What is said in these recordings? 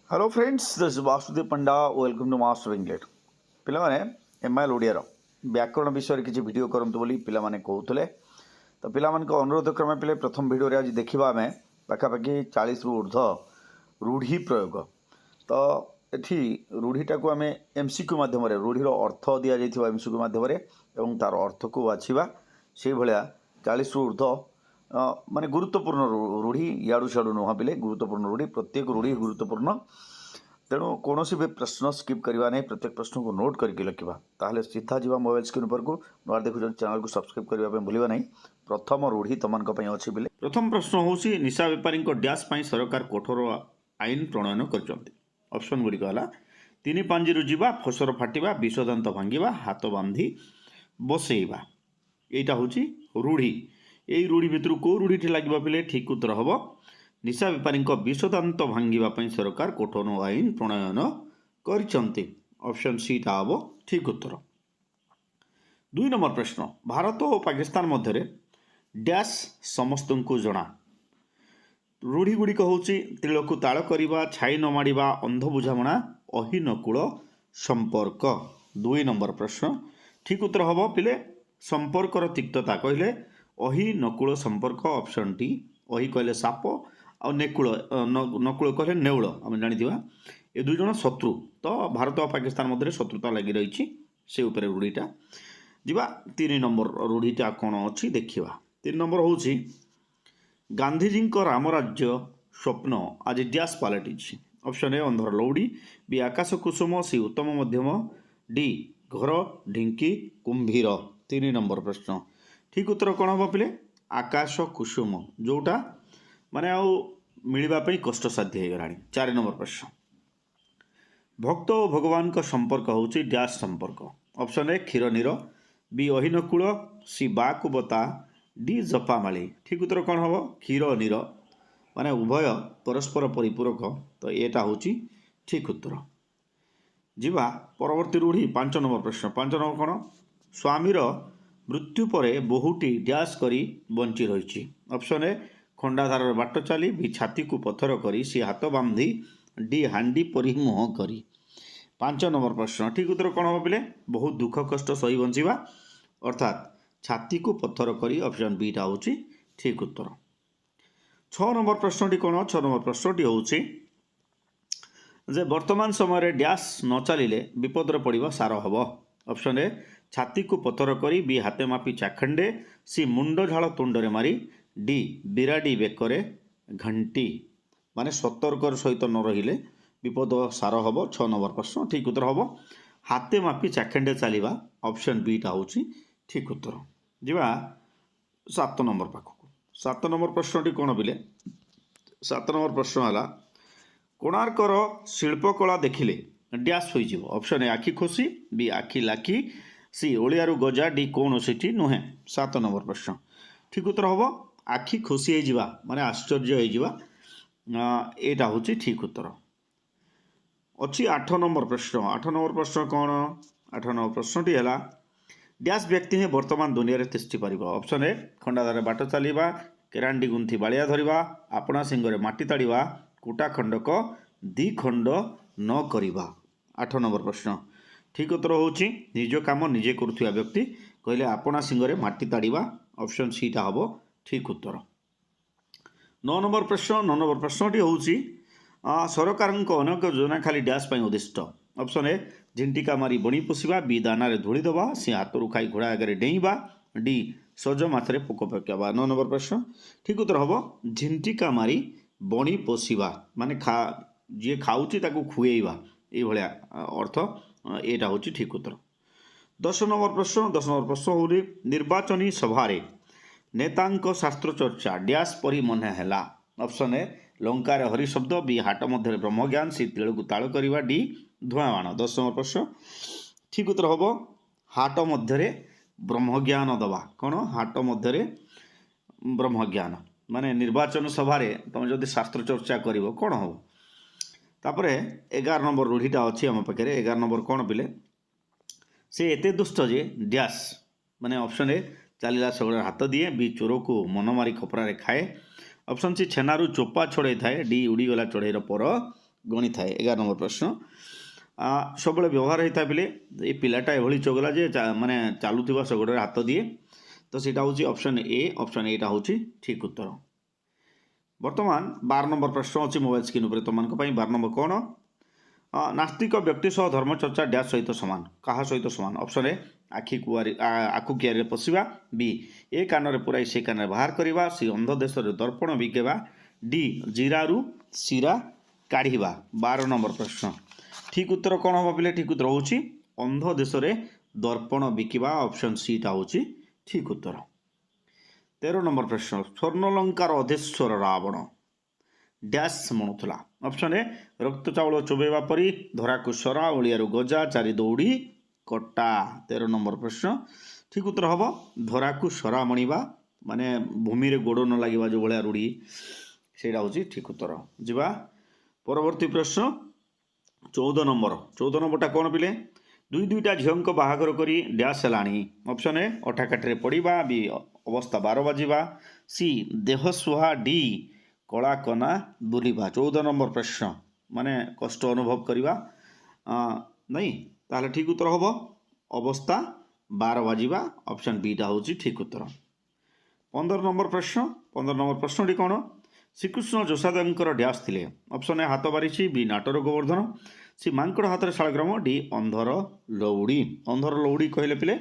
Hello friends, this is Vasudev Panda. Welcome to master English. पिलाने एमआईएल ओडियार व्याकरण विषय किसी वीडियो करंतु बोली पिलाने कहूले। तो पिलामान अनुरोध क्रमे पिले प्रथम वीडियो आज देखा आम पाखापाखि 40 रु ऊर्ध रूढ़ी प्रयोग। तो ये रूढ़ीटा को आम एमसीक्यू मध्यम रूढ़ीर अर्थ दि जाइए एमसीक्यू मध्यम तार अर्थ को बाछा से भाया 40 रु ऊर्ध माने गुरुत्वपूर्ण रूढ़ी याड़ू सियाड़ू नुह पिले गुरुत्वपूर्ण रूढ़ी प्रत्येक रूढ़ी गुरुत्वपूर्ण। तेणु कौन भी प्रश्न स्किप करवा नहीं, प्रत्येक प्रश्न को नोट करके लिखा ताहले सीधा जी मोबाइल स्क्रीन पर को नुआ देखुन चैनल को सब्सक्राइब करने भूलवा नहीं। प्रथम रूढ़ी तुम अच्छी बिले। प्रथम प्रश्न हूँ निशा बेपारी डैश सरकार कठोर आईन प्रणयन कर। ऑप्शन गुड़िक है 3 पांजी जा, फसर फाटिबा, विषदांत भांगा, हाथ बांधी बसैबा। यहाँ हूँ रूढ़ी। यही रूढ़ी भितर कौ रूढ़ी लगे पिले ठीक उत्तर हम निशा बेपारी विषदांत भांगा सरकार कठोर आईन प्रणयन कर। ऑप्शन सी टा हम ठीक उत्तर। 2 नंबर प्रश्न भारत और पाकिस्तान मध्य डैश समस्त को जना। रूढ़ी गुड़िक हूँ तिल को ताल करवा, छाई न माड़ा, अंध बुझामणा, अहिनकूल संपर्क। 2 नंबर प्रश्न ठीक उत्तर हम पिले संपर्कर तिक्तता कहले अहिनकूल संपर्क। ऑप्शन टी अहि कहले साप आ नेकूल नकूल कहले नेउल। आम जानी ये 2 जन शत्रु। तो भारत और पाकिस्तान मध्य शत्रुता लगी रही से उपरे रूढ़ीटा जीवा। 3 नंबर रूढ़ीटा कौन अच्छी देखा। 3 नंबर हूँ गांधीजी रामराज्य स्वप्न आज डैश पलटि। ऑप्शन ए अंधर लौड़ी, बी आकाश कुसुम, सी उत्तम मध्यम, डी घर ढिंकी कुंभीर। 3 नंबर प्रश्न ठीक उत्तर कौन हम पिले आकाश कुसुम, जोटा माने आउ मिलवाई कष्टसाध्य हो गला। 4 नंबर प्रश्न भक्त और भगवान का संपर्क हूँ डैश संपर्क। ऑप्शन ए क्षीर नीर, बी अहिनकूल, सी बाकुबता, डी जपामाली। ठीक उत्तर कौन हम क्षीर नीर माने उभय परस्पर परिपूरक। तो यहाँ हूँ ठीक उत्तर जीवा। परवर्ती रूढ़ी 5 नंबर प्रश्न 5 नंबर कौन स्वामीर मृत्यु पर बहुटी डैश करी बंची रही। ऑप्शन ए खंडाधार बाट चली, बी छाती को पत्थर करी, सी हाथ बांधी, डी हांडी परी मुह करी। 5 नंबर प्रश्न ठीक उत्तर कौन हम पिले बहुत दुख कष्ट सही बंचवा अर्थात छाती को पत्थर करी। ऑप्शन बी टा हूँ ठीक उत्तर। 6 नंबर प्रश्नटी कौन 6 नंबर प्रश्नटी हूँ जे वर्तमान समय डैश न चलिले विपदर पड़ा सार हम। ऑप्शन ए छाती को पत्थर करी, बी हाथे मापी चाखंडे, सी मुंड झाड़ तुंडरे मारी, डी बिराडी बेकरे घंटी माने सतर्कर सहित न रहिले विपद सार हम। 6 नंबर प्रश्न ठीक उत्तर हम हाथे मापी चाखंडे चलवा। ऑप्शन बी टा हूँ ठीक उत्तर जीवा। 7 नंबर पाखक 7 नंबर प्रश्नटी कौन बिले 7 नंबर प्रश्न है कोणार्कर शिल्पकला देखिले डैश हो। ऑप्शन ए आखि खोसी, बी आखि लाखी, सी ओलियारू गजा, डी कौन सीटी नुहे। 7 नंबर प्रश्न ठीक उत्तर हम आखि खोसी हो माने आश्चर्य यहाँ हूँ ठीक उत्तर अच्छी। 8 नंबर प्रश्न 8 नंबर प्रश्न कौन 8 नंबर प्रश्नटी है डैश व्यक्ति ही वर्तमान दुनिया में तिष्ठि पार। ऑप्शन ए खंडाधार बाट चलवा, केरांडी गुंथी बाड़िया धरवा, आपणा सिंगरे माटी ताड़वा, कुटा खंडक दी खंड न करवा। 8 नंबर प्रश्न ठीक उत्तर हूँ निज काम निजे करुवा व्यक्ति कहले आपणा सिंगरे माटी ताड़वा। ऑप्शन सी टा हम ठीक उत्तर। 9 नंबर प्रश्न 9 नंबर प्रश्नटी हूँ सरकार अनेक योजना खाली डैश उद्दिष्ट। ऑप्शन ए झिंटिका मारी बणी पोषा, बी दाना धूली दबा, सी हाथ खाई घोड़ा आगे डेईबा, डी सज माथरे पोक पकड़ा। 9 नंबर प्रश्न ठीक उत्तर हम झिंटिका मारी बणी पोषा माने जी खाऊँगी खुएबा ये अर्थ। यहाँ हूँ ठीक उत्तर। 10 नंबर प्रश्न 10 नंबर प्रश्न हूँ निर्वाचनी सभारे नेतांक शास्त्र चर्चा डैश परी मने हैला। ऑप्शन ए लंकार हरि शब्द, बी हाट मध्य ब्रह्मज्ञान, सी तिल को ताल करवा, डी धूआं बाण। 10 नंबर प्रश्न ठीक उत्तर हम हाट मध्य ब्रह्मज्ञान दबा। कौन हाट मध्य ब्रह्मज्ञान माने निर्वाचन सभारे तुम जदि शास्त्र चर्चा कर कौन हम। तापर 11 नंबर रूढ़ीटा अच्छी आम पाखे 11 नंबर कौन पिले से एते दुष्ट जे डैश माने ऑप्शन ए चलला सगळे हाथ दिए, बी चोर को मन मारी खपरा खाए, ऑप्शन सी छेनारू चोपा छड़े थाए, डी उड़ीगला चढ़ईर पर गणि थाए 11 नंबर प्रश्न सब व्यवहार होता है ये पिलाटा एभली चगला जे माने चलुवा शगड़े हाथ दिए तो सीटा हूँ ऑप्शन ए हूँ ठीक उत्तर। बर्तमान 12 नंबर प्रश्न अच्छी मोबाइल स्क्रीन पर तुम 12 नंबर कौन नास्तिक व्यक्ति सह धर्मचर्चा डैश सहित सामान क्या सहित सामान ऑप्शन ए आखु कियारे पशिवा बी ए कान पुराई से कान बाहर करवा सी अंध देश दर्पण बिकेवा डी जीरारू सीरा काढ़ा 12 नंबर प्रश्न ठीक उत्तर कौन हम पे ठीक उत्तर हूँ अंध देश दर्पण बिकिबा ऑप्शन सी टा हूँ ठीक उत्तर। 13 नंबर प्रश्न स्वर्णलंकार अधेश्वर रावण डैश मणुला ऑप्शन ए रक्त चाउल चोबेवा परी धरा को सरा ओलियारू गजा चारि दौड़ी कटा 13 नंबर प्रश्न ठीक उत्तर हम धरा को सरा मणिबा माने भूमि रे गोड़ न लगे जो भाया रूढ़ी से ठीक उत्तर जा परवर्ती प्रश्न 14 नंबर कौन पिले दुईटा झील बाहागर करी डैश है ऑप्शन ए अठाकाठे पड़ा बी अवस्था 12 बाजिबा सी देह सुहा डी कला कना बुलिबा 14 नंबर प्रश्न माने कष्ट अनुभव करवा नहीं ताहले ठीक उत्तर हम अवस्था 12 बाजिबा ऑप्शन बी टा हूँ ठीक उत्तर। 15 नंबर प्रश्न कौन श्रीकृष्ण जोशादंकर डैश थिले ऑप्शन ए हाथ बारिशी बी नाटर गोवर्धन सी मांकड़ हाथ शालग्राम डी अंधर लौड़ी कहले पिले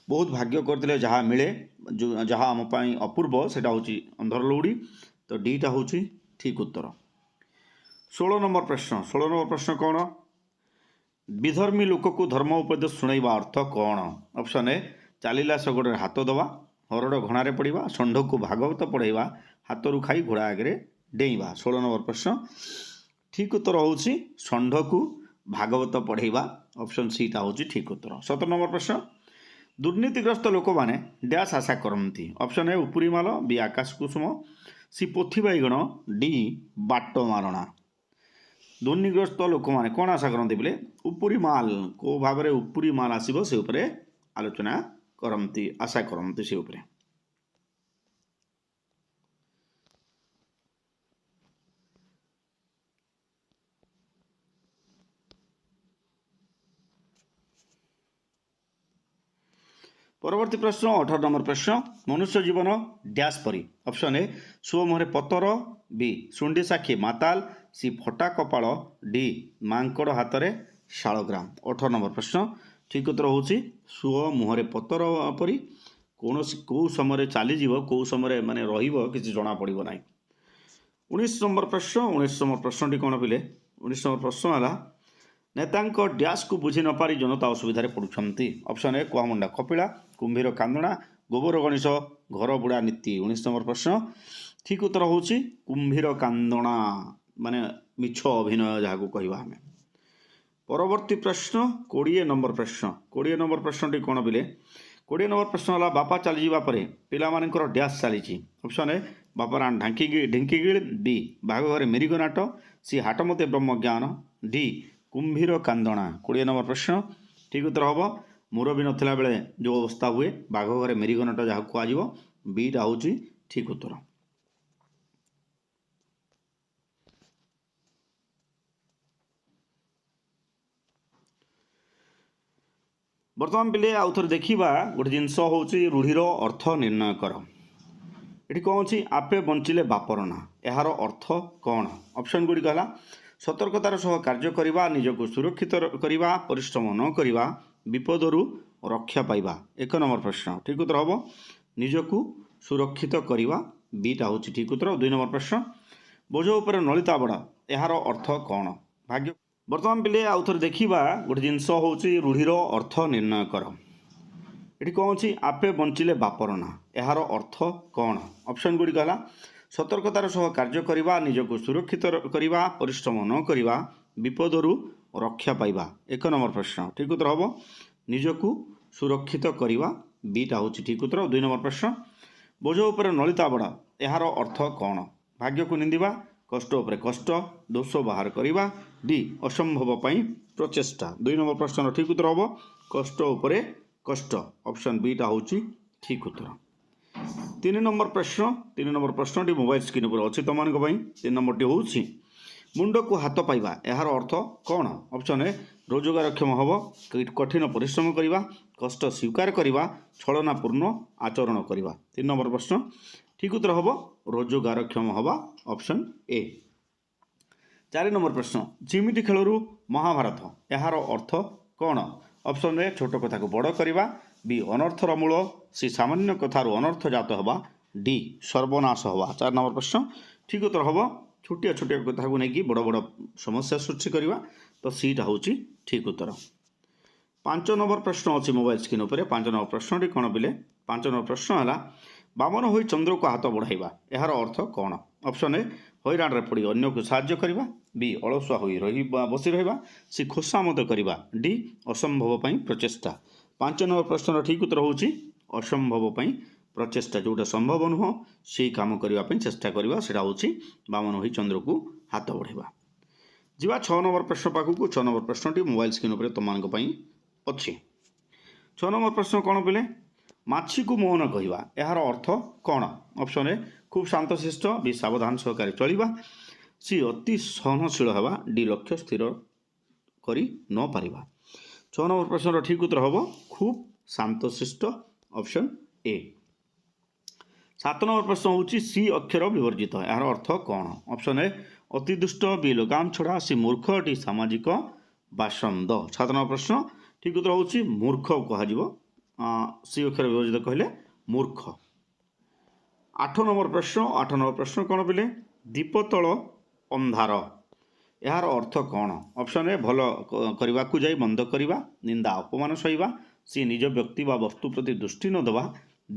बहुत भाग्य करते जहाँ मिले जो जहाँ आम अपूर्व से हूँ अंधर लौड़ी तो डीटा हूँ ठीक उत्तर। 16 नंबर प्रश्न कौन विधर्मी लोक को धर्म उपदेश शुणा अर्थ कौन ऑप्शन ए चलला शगड़े हाथ दवा हरड़ घणारे पड़ा षंढ को भागवत पढ़ेवा हाथरू खाई घोड़ा आगे डेइबा 16 नंबर प्रश्न ठीक उत्तर हूँ षंढ को भागवत पढ़ेवा ऑप्शन सी टा हूँ ठीक उत्तर। 17 नंबर प्रश्न दुर्नीतिग्रस्त लोक मैंने डैश आशा करती ऑप्शन ए उपरी माल बी आकाश कुसुम सी पोथी बैगण डी बाट मारणा दुर्नीतिग्रस्त लोक मैंने कौन आशा करते बोले उपरी माल को भाव में उपरी माल आसो से आलोचना करती आशा करती से उपरे। परवर्ती प्रश्न 18 नंबर प्रश्न मनुष्य जीवन डैश परी ऑप्शन ए सुओ मुहरे पतर बी सुंडी साक्षी माताल सी फटा कपाल डी मांकड़ हाथ में शालग्राम 18 नंबर प्रश्न ठीक उत्तर हूँ सुओ मुहरे पतर परी कौन कौ समय चलीज कौ समय माने किसी जना पड़ ना। 19 नंबर प्रश्न कौन पिले 19 नंबर प्रश्न है नेता डैश को बुझी न पारी जनता असुविधा पड़ुंट ऑप्शन ए कुआमुंडा कपिला कुंभीर कांदणा गोबर गणेश घर बुड़ा नीति 19 नंबर प्रश्न ठीक उत्तर हूँ कुंभीर कांदणा माने मिछ अभिनय जहाँ कहवा आम। परवर्ती प्रश्न 20 नंबर प्रश्न कौन पिले 20 नंबर प्रश्न है बापा चली जावा परे पिला मानकर डैश चली ऑप्शन ए बापा ढिंकीगिल बी बाघ घरे मेरिगो नाट सी हाट मते ब्रह्म ज्ञान डी कुंभीर कांदणा 20 नंबर प्रश्न ठीक उत्तर हम मुरबी नथिला बेले जो अवस्था हुए बाघ घरे मेरिगो नाट जहाँ कह बीटा हूँ ठीक उत्तर। बर्तमान पिले आउ थे देखा गोटे जिनस हूँ रूढ़ीर अर्थ निर्णय कर ये कौन अच्छी आपे बंचिले बापर ना यार अर्थ कौन ऑप्शन गुड़िक है सतर्कतार सह कार्य करवा निजको सुरक्षित करवा परिश्रम न करवा विपदरू रक्षा पाइबा 1 नंबर प्रश्न ठीक उत्तर हम निजको सुरक्षित करवा बीटा हूँ ठीक उत्तर। 2 नंबर प्रश्न बोझ उपर नलिता बड़ यार अर्थ कौन भाग्य बर्तमान पिले आउ थे देखा गोटे जिनस हूँ रूढ़ीर अर्थ निर्णय कर ये कौन अच्छी आपे बंचिले बापर ना यार अर्थ कौन ऑप्शन गुड़िक है सतर्कतार सह कार्य करवा निजको सुरक्षित करवा परिश्रम न करवा विपदरू रक्षा पाइबा 1 नंबर प्रश्न ठीक उत्तर हम निजको सुरक्षित करवा बीटा हूँ ठीक उत्तर। 2 नंबर प्रश्न बोझ उपर नलिता बड़ यार अर्थ कौन भाग्य को निंदा कष्ट उपर कष्ट दोष बाहर करवा डी असंभव पाई प्रचेष्टा 2 नंबर प्रश्न ठीक उत्तर हम कष्ट उपरे कष्ट ऑप्शन बीटा हूँ ठीक उत्तर। 3 नंबर प्रश्न मोबाइल स्क्रीन पर अच्छी तुम 3 नंबर हूँ मुंड को हाथ पाइबा यार अर्थ कौन ऑप्शन ए रोजगारक्षम हम कठिन परिश्रम करवा कष्ट स्वीकार करवा छलनापूर्ण आचरण करवा 3 नंबर प्रश्न ठीक उत्तर हम रोजगारक्षम हवा ऑप्शन ए 4 नंबर प्रश्न जिमिति खेलरू महाभारत यार अर्थ कौन ऑप्शन ए छोट कथा को बड़ करवा बी अनर्थर मूल सी सामान्य कथार अनर्थ जात हवा डी सर्वनाश हवा 4 नंबर प्रश्न ठीक उत्तर हम छोटिया छोटिया कथा को लेकिन बड़ बड़ समस्या सृष्टि करवा तो सीटा हूँ ठीक उत्तर 5 नंबर प्रश्न अच्छी मोबाइल स्क्रीन पर 5 नंबर प्रश्न कौन पिले 5 नंबर प्रश्न है बामन हो चंद्र को हाथ बढ़ाइबा यार अर्थ कौन ऑप्शन ए हैरान पड़ी अन्य को साहाय्य करवा बी अलसुआ हो बसी रहा सी खोसामद करवा डी असंभव प्रचेष्टा 5 नंबर प्रश्न ठीक उत्तर हूँ असंभव प्रचेष्टा जोटा संभव नुह से कम करने चेष्टा करवा से हूँ बामन हो चंद्र को हाथ बढ़ाइबा जीवा 6 नंबर प्रश्न पाखक 6 नंबर प्रश्नटी मोबाइल स्क्रीन पर तुम अच्छी 6 नंबर प्रश्न कौन पिले माछी को मोहन कहवा यार अर्थ कौन ऑप्शन ए खूब शांतशिष्ट बी सावधान सहकारी चलवा सी अति सहनशील हवा डी लक्ष्य स्थिर करी न पारिबा 6 नंबर प्रश्न ठीक उत्तर हम खूब शांतशिष्ट ऑप्शन ए 7 नंबर प्रश्न हूँ सी अक्षर विवर्जित यार अर्थ कौन ऑप्शन ए अति दुष्ट बी लगाम छड़ा सी मूर्ख डी सामाजिक बासंद 7 नंबर प्रश्न ठीक उत्तर हूँ मूर्ख कह सी अक्षर विवर्जित कहले मूर्ख 8 नंबर प्रश्न कौन पिले दीपतल अंधार यार अर्थ कौन ऑप्शन ए भल करने को जाई मंद करवा निंदा अपमान सहिबा सी निज व्यक्ति व वस्तु प्रति दृष्टि न देवा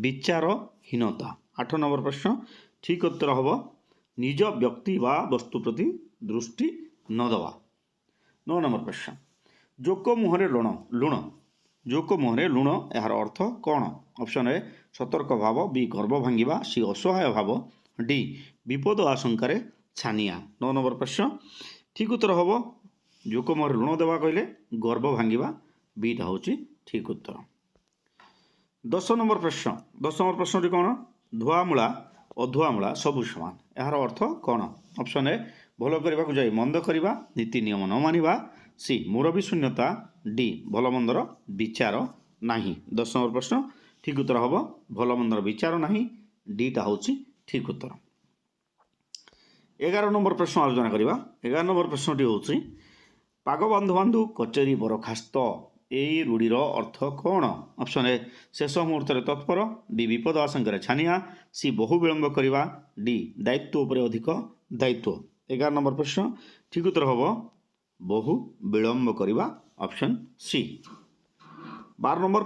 विचारहीनता 8 नंबर प्रश्न ठीक उत्तर हम निज व्यक्ति व वस्तु प्रति दृष्टि न देवा 9 नंबर प्रश्न जोक मुहरे लुण जोक मुहरे लुण यार अर्थ कौन ऑप्शन ए सतर्क भाव बी गर्भ भांगा सी असहाय भाव डी विपद आशंकार छानिया 9 नंबर प्रश्न ठीक उत्तर हम जोक मुहरे लुण देवा कहले गर्भ भांगा बीटा हूँ ठीक उत्तर 10 नंबर प्रश्न कौन धुआमूला अधुआमूला सबू समान यार अर्थ कौन ऑप्शन ए भल करने को जाई मंद करवा नीति नियम न मानिबा सी मुरबी शून्यता डी भलमंदर विचार नहीं 10 नंबर प्रश्न ठीक उत्तर हम भलमंदर विचार नहीं डीटा हूँ ठीक उत्तर 11 नंबर प्रश्न आलोचना करवा 11 नंबर प्रश्नटी हूँ पाग बांधु बांधु कचेरी बरखास्त यही रूढ़ीर अर्थ कौन ऑप्शन ए शेष मुहूर्त तत्पर बी विपद आशंका छानिया सी बहु विलंब करवा डी दायित्व उपर अधिक दायित्व 11 नंबर प्रश्न ठीक उत्तर हम बहु विलंब करवा ऑप्शन सी 12 नंबर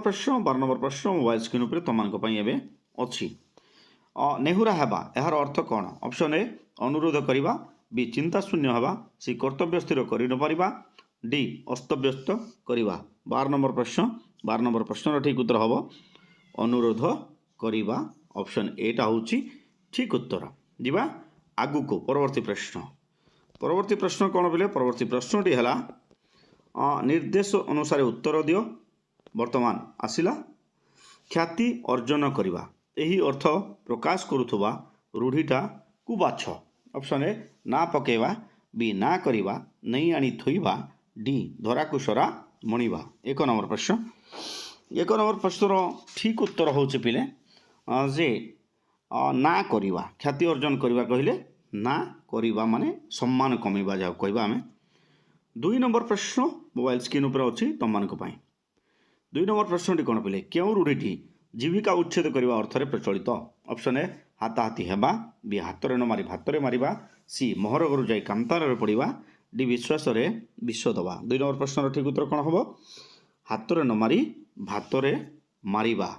प्रश्न मोबाइल स्क्रीन पर तुम अच्छी नेहुरा हेबा यार अर्थ कौन ऑप्शन ए अनुरोध करवा बी चिंता शून्य हवा सी कर्तव्य स्थिर कर न पारिबा डी अस्तव्यस्त करवा 12 नंबर प्रश्न ठीक उत्तर हम अनुरोध करवा ऑप्शन एटा हूँ ठीक उत्तर जीवा आगु को परवर्ती प्रश्न कौन बोले परवर्ती प्रश्नटी है निर्देश अनुसार उत्तर दियो वर्तमान आसिला ख्याति अर्जन करवा यही अर्थ प्रकाश करुवा रूढ़ीटा को बाछ ऑप्शन ए ना पकेवा बी ना करवा नहीं आनी थोइबा डी धरा को सरा मणिबा 1 नंबर प्रश्न ठीक उत्तर हूँ पिले जे ना करवा ख्याति अर्जन करवा कहले ना करवा माने सम्मान कमेवा जा कहवा आम 2 नंबर प्रश्न मोबाइल स्क्रीन पर अच्छी तुम 2 नंबर प्रश्नटी कौन पिले क्यों रूढ़ीटी जीविका उच्छेद करने अर्थ प्रचलित ऑप्शन ए हाथाहाथी हेबा बी हाथ न मारी भाତରେ मारिबा सी मोहर घरू जाई कांतार पड़वा डी विश्वास विश्व दवा 2 नंबर प्रश्न ठीक उत्तर कौन हम हाथ न मारी भाତରେ मारिबा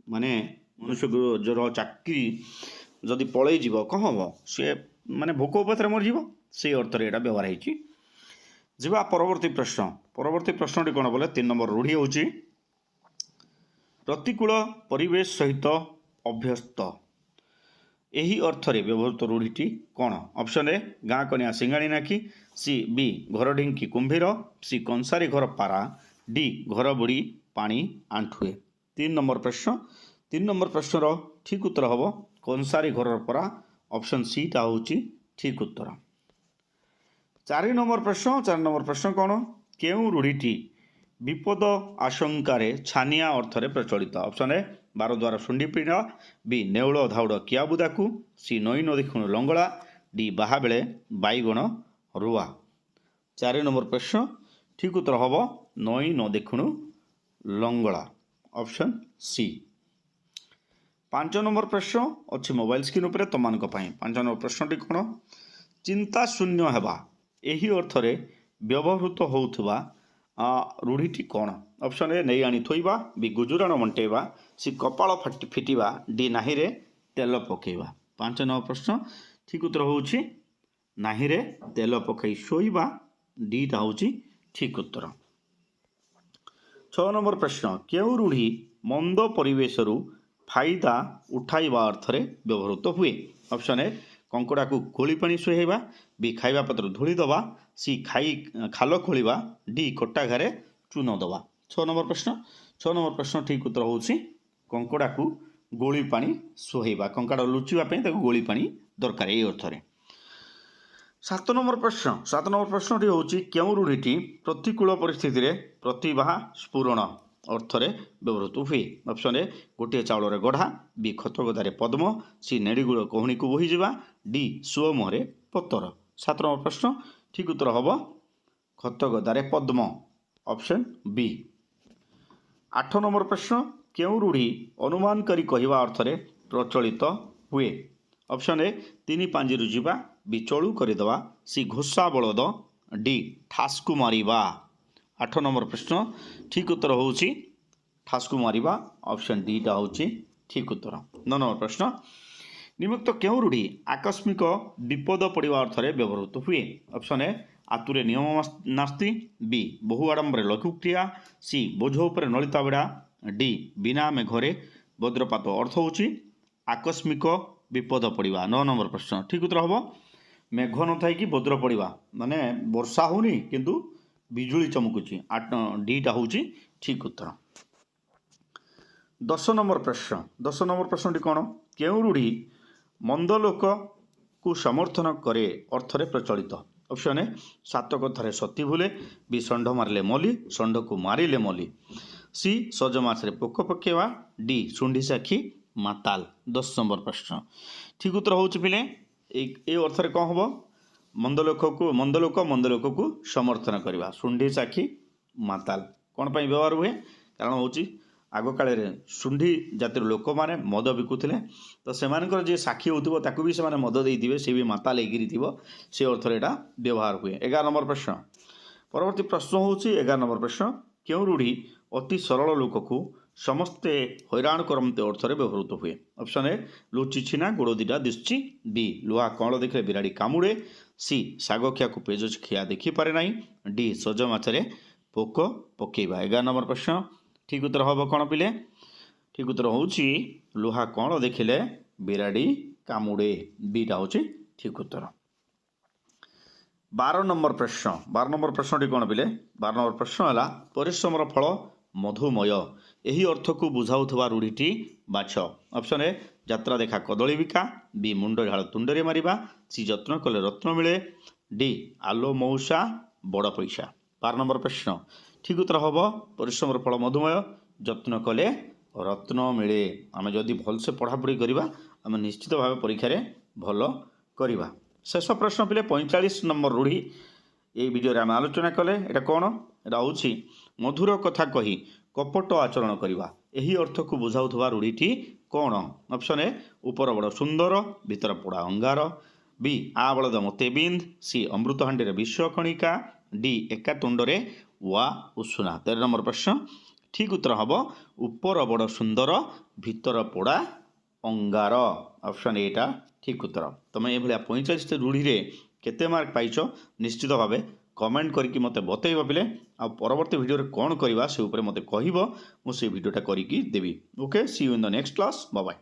माने मनुष्य जर चाकरी जदि पलई जीव कौन हम सी माने भोक उपाय मरज से अर्थ यहाँ व्यवहार होगा परवर्ती प्रश्नटी कौन बोले 3 नंबर रूढ़ी हूँ प्रतिकूल परिवेश सहित अभ्यस्त यही अर्थरे व्यवहृत रूढ़ीटी कौन ऑप्शन ए गाँ कनिया सिंगाणी नाकी सी बी घर ढिंकी कुंभीर सी कंसारी घर पारा डी घर बुड़ी पानी आंठुए 3 नंबर प्रश्न ठीक उत्तर हम कंसारी घर पारा ऑप्शन सी टा हूँ ठीक उत्तर ଚାରି ନମ୍ବର ପ୍ରଶ୍ନ କ'ଣ? କେଉଁ ରୂଢ଼ିଟି ବିପଦ ଆଶଙ୍କାରେ ଛାନିଆ ଅର୍ଥରେ ପ୍ରଚଳିତ? ଅପସନ୍ ଏ ବାରଦ୍ୱାର ଶୁଣ୍ଡି ପିଢ଼ା, ବି ନେଉଳ ଧାଉଡ଼ କିଆବୁଦାକୁ, ସି ନଈ ନଦୀ ଖୁଣ ଲଙ୍ଗଳା, ଡି ବାହା ବେଳେ ବାଇଗଣ ରୁଆ। 4 ନମ୍ବର ପ୍ରଶ୍ନ ଠିକ୍ ଉତ୍ତର ହେବ ନଈ ନଦୀ ଖୁଣୁ ଲଙ୍ଗଳା, ଅପସନ୍ ସି। 5 ନମ୍ବର ପ୍ରଶ୍ନ ଅଛି ମୋବାଇଲ ସ୍କ୍ରିନ୍ ଉପରେ ତୁମମାନଙ୍କ ପାଇଁ। 5 ନମ୍ବର ପ୍ରଶ୍ନଟି କ'ଣ? ଚିନ୍ତା ଶୂନ୍ୟ ହେବା ଏହି ଅର୍ଥରେ ବ୍ୟବହୃତ ହେଉଥିବା ରୂଢ଼ିଟି କ'ଣ? ଅପସନ୍ ଏ ନେଇ ଆଣି ଥୋଇବା, ବି ଗୁଜୁରାଣ ମଣ୍ଟେଇବା, ସି କପାଳ ଫିଟିବା, ଡି ନାହିରେ ତେଲ ପକାଇବା। 5 ନମ୍ବର ପ୍ରଶ୍ନ ଠିକ୍ ଉତ୍ତର ହେଉଛି ନାହିରେ ତେଲ ପକାଇ ଶୋଇବା, ଡିଟା ହେଉଛି ଠିକ୍ ଉତ୍ତର। 6 ନମ୍ବର ପ୍ରଶ୍ନ କେଉଁ ରୂଢ଼ି ମନ୍ଦ ପରିବେଶରୁ ଫାଇଦା ଉଠାଇବା ଅର୍ଥରେ ବ୍ୟବହୃତ ହୁଏ? ଅପସନ୍ ଏ କଙ୍କଡ଼ାକୁ ଗୋଳି ପାଣି ସୁହାଇବା, ବି ଖାଇବା ପତ୍ର ଧୂଳି ଦେବା, ସି ଖାଲ ଖୋଳିବା, ଡି କଟା ଘାରେ ଚୂନ ଦେବା। 6 ନମ୍ବର ପ୍ରଶ୍ନ ଠିକ୍ ଉତ୍ତର ହେଉଛି କଙ୍କଡ଼ାକୁ ଗୋଳି ପାଣି ସୁହାଇବା। କଙ୍କଡ଼ା ଲୁଚିବା ପାଇଁ ତାକୁ ଗୋଳି ପାଣି ଦରକାର ଏହି ଅର୍ଥରେ। 7 ନମ୍ବର ପ୍ରଶ୍ନଟି ହେଉଛି କେଉଁ ରୂଢ଼ିଟି ପ୍ରତିକୂଳ ପରିସ୍ଥିତିରେ ପ୍ରତିଭା ସ୍ଫୁରଣ ଅର୍ଥରେ ବ୍ୟବହୃତ ହୁଏ? ଅପସନ୍ ଏ ଗୋଟିଏ ଚାଉଳରେ ଗଢ଼ା, ବି ଖତ ଗଦାରେ ପଦ୍ମ, ସି ନେଡ଼ିଗୁଳ କହୁଣୀକୁ ବୋହିଯିବା, ଡି ସୁଅ ମୁହଁରେ ପତର। 7 ନମ୍ବର ପ୍ରଶ୍ନ ଠିକ୍ ଉତ୍ତର ହେବ ଖତ ଗଦାରେ ପଦ୍ମ, ଅପସନ୍ ବି। 8 ନମ୍ବର ପ୍ରଶ୍ନ କେଉଁ ରୂଢ଼ି ଅନୁମାନ କରି କହିବା ଅର୍ଥରେ ପ୍ରଚଳିତ ହୁଏ? ଅପସନ୍ ଏ 3 ପାଞ୍ଜିରୁ ଯିବା, ବି ଚଳୁ କରିଦେବା, ସି ଘୋଷା ବଳଦ, ଡି ଠାସ୍କୁ ମାରିବା। 8 ନମ୍ବର ପ୍ରଶ୍ନ ଠିକ୍ ଉତ୍ତର ହେଉଛି ଠାସ୍କୁ ମାରିବା, ଅପସନ୍ ଡିଟା ହେଉଛି ଠିକ୍ ଉତ୍ତର। 9 ନମ୍ବର ପ୍ରଶ୍ନ ନିମ୍ନୋକ୍ତ କେଉଁ ରୂଢ଼ି ଆକସ୍ମିକ ବିପଦ ପଡ଼ିବା ଅର୍ଥରେ ବ୍ୟବହୃତ ହୁଏ? ଅପସନ୍ ଏ ଆତୁରେ ନିୟମ ନାସ୍ତି, ବି ବହୁ ଆଡ଼ମ୍ବରରେ ଲଘୁକ୍ରିୟା, ସି ବୋଝ ଉପରେ ନଳିତା ବିଡ଼ା, ଡି ବିନା ମେଘରେ ବଜ୍ରପାତ। ଅର୍ଥ ହେଉଛି ଆକସ୍ମିକ ବିପଦ ପଡ଼ିବା। 9 ନମ୍ବର ପ୍ରଶ୍ନ ଠିକ୍ ଉତ୍ତର ହେବ ମେଘ ନଥାଇକି ବଜ୍ର ପଡ଼ିବା, ମାନେ ବର୍ଷା ହେଉନି କିନ୍ତୁ ବିଜୁଳି ଚମକୁଛି, ଡିଟା ହେଉଛି ଠିକ୍ ଉତ୍ତର। 10 ନମ୍ବର ପ୍ରଶ୍ନଟି କ'ଣ? କେଉଁ ରୂଢ଼ି ମନ୍ଦ ଲୋକକୁ ସମର୍ଥନ କରେ ଅର୍ଥରେ ପ୍ରଚଳିତ? ଅପସନ୍ ଏ ସାତ କଥାରେ ସତୀ ଭୁଲେ, ବି ଷଣ୍ଢ ମାରିଲେ ମଲି, ଷଣ୍ଢକୁ ମାରିଲେ ମଲି, ସି ସଜ ମାଛରେ ପୋକ ପକାଇବା, ଡି ଶୁଣ୍ଢି ସାକ୍ଷୀ ମାତାଲ। 10 ନମ୍ବର ପ୍ରଶ୍ନ ଠିକ୍ ଉତ୍ତର ହେଉଛି ପିଲେ ଏ ଅର୍ଥରେ କ'ଣ ହେବ? ମନ୍ଦ ଲୋକକୁ ସମର୍ଥନ କରିବା। ଶୁଣ୍ଢି ସାକ୍ଷୀ ମାତାଲ କ'ଣ ପାଇଁ ବ୍ୟବହାର ହୁଏ? କାରଣ ହେଉଛି ଆଗକାଳରେ ଶୁଣ୍ଢି ଜାତିର ଲୋକମାନେ ମଦ ବିକୁଥିଲେ, ତ ସେମାନଙ୍କର ଯିଏ ସାକ୍ଷୀ ହେଉଥିବ ତାକୁ ବି ସେମାନେ ମଦ ଦେଇଥିବେ, ସେ ବି ମାତାଲ ହେଇକିରି ଥିବ, ସେ ଅର୍ଥରେ ଏଇଟା ବ୍ୟବହାର ହୁଏ। 11 ନମ୍ବର ପ୍ରଶ୍ନ ପରବର୍ତ୍ତୀ ପ୍ରଶ୍ନ ହେଉଛି 11 ନମ୍ବର ପ୍ରଶ୍ନ କେଉଁ ରୂଢ଼ି ଅତି ସରଳ ଲୋକକୁ ସମସ୍ତେ ହଇରାଣ କରନ୍ତି ଅର୍ଥରେ ବ୍ୟବହୃତ ହୁଏ? ଅପସନ୍ ଏ ଲୁଚିଛି ନା ଗୋଡ଼ ଦିଟା ଦିଶୁଛି, ବି ଲୁହା କଅଁଳ ଦେଖିଲେ ବିରାଡ଼ି କାମୁଡ଼େ, ସି ଶାଗ ଖିଆକୁ ପେଜ ଖିଆ ଦେଖିପାରେ ନାହିଁ, ଡି ସଜ ମାଛରେ ପୋକ ପକାଇବା। 11 ନମ୍ବର ପ୍ରଶ୍ନ ଠିକ୍ ଉତ୍ତର ହେବ କ'ଣ ପିଲେ? ଠିକ୍ ଉତ୍ତର ହେଉଛି ଲୁହା କଅଁଳ ଦେଖିଲେ ବିରାଡ଼ି କାମୁଡ଼େ, ବିଟା ହେଉଛି ଠିକ୍ ଉତ୍ତର। 12 ନମ୍ବର ପ୍ରଶ୍ନଟି କ'ଣ ପିଲେ? 12 ନମ୍ବର ପ୍ରଶ୍ନ ହେଲା ପରିଶ୍ରମର ଫଳ ମଧୁମୟ ଏହି ଅର୍ଥକୁ ବୁଝାଉଥିବା ରୂଢ଼ିଟି ବାଛ। ଅପସନ୍ ଏ ଯାତ୍ରା ଦେଖା କଦଳୀ ବିକା, ବି ମୁଣ୍ଡ ଝାଳ ତୁଣ୍ଡରେ ମାରିବା, ସି ଯତ୍ନ କଲେ ରତ୍ନ ମିଳେ, ଡି ଆଲୋ ମଉସା ବଡ଼ ପଇସା। 12 ନମ୍ବର ପ୍ରଶ୍ନ ଠିକ୍ ଉତ୍ତର ହେବ ପରିଶ୍ରମର ଫଳ ମଧୁମୟ, ଯତ୍ନ କଲେ ରତ୍ନ ମିଳେ। ଆମେ ଯଦି ଭଲସେ ପଢ଼ାପଢ଼ି କରିବା ଆମେ ନିଶ୍ଚିତ ଭାବେ ପରୀକ୍ଷାରେ ଭଲ କରିବା। ଶେଷ ପ୍ରଶ୍ନ ପିଲେ 45 ନମ୍ବର ରୂଢ଼ି এই ভিডিওରେ ଆମେ ଆଲୋଚନା କଲେ। এটা କ'ଣ? এটা ହେଉଛି ମଧୁର କଥା କହି କପଟ ଆଚରଣ କରିବା ଏହି ଅର୍ଥକୁ ବୁଝାଉଥିବା ରୂଢ଼ିଟି କ'ଣ? ଅପସନ୍ ଏ ଉପର ବଡ଼ ସୁନ୍ଦର ଭିତର ପୋଡ଼ା ଅଙ୍ଗାର, ବି ଆ ବଳଦ ମୋତେ ବିନ୍ଦ, ସି ଅମୃତହାଣ୍ଡିରେ ବିଷ କଣିକା, ଡି ଏକା ତୁଣ୍ଡରେ ୱା ଉଷୁନା। 13 ନମ୍ବର ପ୍ରଶ୍ନ ଠିକ୍ ଉତ୍ତର ହେବ ଉପର ବଡ଼ ସୁନ୍ଦର ଭିତର ପୋଡ଼ା ଅଙ୍ଗାର, ଅପସନ୍ ଏଟା ଠିକ୍ ଉତ୍ତର। ତୁମେ ଏଭଳିଆ 45 ରୂଢ଼ିରେ କେତେ ମାର୍କ ପାଇଛ ନିଶ୍ଚିତ ଭାବେ କମେଣ୍ଟ କରିକି ମୋତେ ବତେଇବ ପିଲେ। ଆଉ ପରବର୍ତ୍ତୀ ଭିଡ଼ିଓରେ କ'ଣ କରିବା ସେ ଉପରେ ମୋତେ କହିବ, ମୁଁ ସେ ଭିଡ଼ିଓଟା କରିକି ଦେବି। Okay, see you in the next class, bye bye.